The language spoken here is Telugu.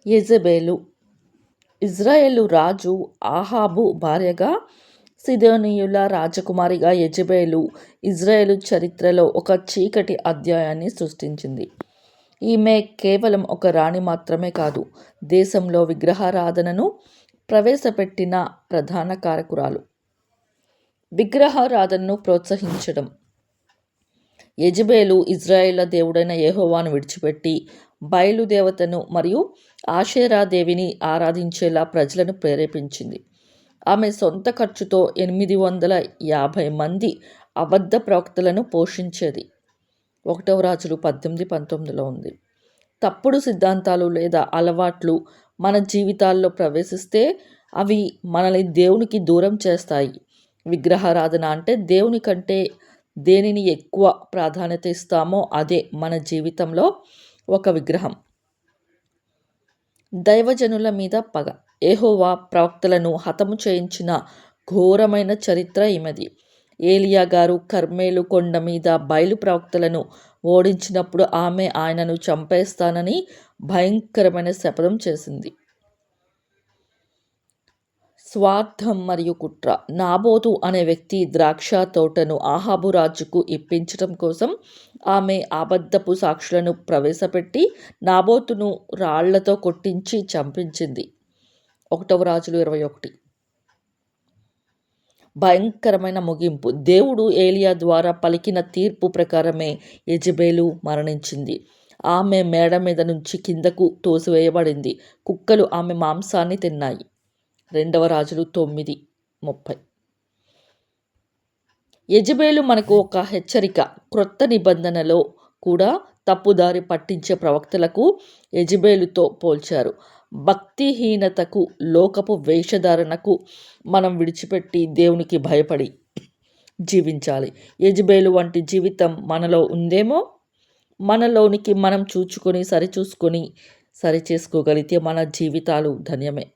యెజెబెలు. ఇజ్రాయేలు రాజు ఆహాబు భార్యగా, సీదోనీయుల రాజకుమారిగా యెజెబెలు ఇజ్రాయేలు చరిత్రలో ఒక చీకటి అధ్యాయాన్ని సృష్టించింది. ఈమె కేవలం ఒక రాణి మాత్రమే కాదు, దేశంలో విగ్రహారాధనను ప్రవేశపెట్టిన ప్రధాన కారకురాలు. విగ్రహారాధనను ప్రోత్సహించడం. యెజెబెలు ఇజ్రాయేళ్ల దేవుడైన యెహోవాను విడిచిపెట్టి బయలుదేవతను మరియు ఆషేరాదేవిని ఆరాధించేలా ప్రజలను ప్రేరేపించింది. ఆమె సొంత ఖర్చుతో 850 మంది అబద్ధ ప్రవక్తలను పోషించేది. 1 రాజులు 18:19 ఉంది. తప్పుడు సిద్ధాంతాలు లేదా అలవాట్లు మన జీవితాల్లో ప్రవేశిస్తే అవి మనల్ని దేవునికి దూరం చేస్తాయి. విగ్రహారాధన అంటే దేవుని కంటే దేనిని ఎక్కువ ప్రాధాన్యత ఇస్తామో అదే మన జీవితంలో ఒక విగ్రహం. దైవజనుల మీద పగ. యెహోవా ప్రవక్తలను హతము చేయించిన ఘోరమైన చరిత్ర ఈమెది. ఏలియా గారు కర్మెలు కొండ మీద బయలు ప్రవక్తలను ఓడించినప్పుడు ఆమె ఆయనను చంపేస్తానని భయంకరమైన శపథం చేసింది. స్వార్థం మరియు కుట్ర. నాబోతు అనే వ్యక్తి ద్రాక్ష తోటను ఆహాబు రాజుకు ఇప్పించడం కోసం ఆమె అబద్ధపు సాక్షులను ప్రవేశపెట్టి నాబోతును రాళ్లతో కొట్టించి చంపించింది. 1 రాజులు 21. భయంకరమైన ముగింపు. దేవుడు ఏలియా ద్వారా పలికిన తీర్పు ప్రకారమే యెజెబెలు మరణించింది. ఆమె మేడ మీద నుంచి కిందకు తోసివేయబడింది. కుక్కలు ఆమె మాంసాన్ని తిన్నాయి. 2 రాజులు 9:30. యెజెబెలు మనకు ఒక హెచ్చరిక. క్రొత్త నిబంధనలో కూడా తప్పుదారి పట్టించే ప్రవక్తలకు యెజెబెలుతో పోల్చారు. భక్తిహీనతకు, లోకపు వేషధారణకు మనం విడిచిపెట్టి దేవునికి భయపడి జీవించాలి. యెజెబెలు వంటి జీవితం మనలో ఉందేమో? మనలోనికి మనం సరిచూసుకొని సరిచేసుకోగలిగితే మన జీవితాలు ధన్యమే.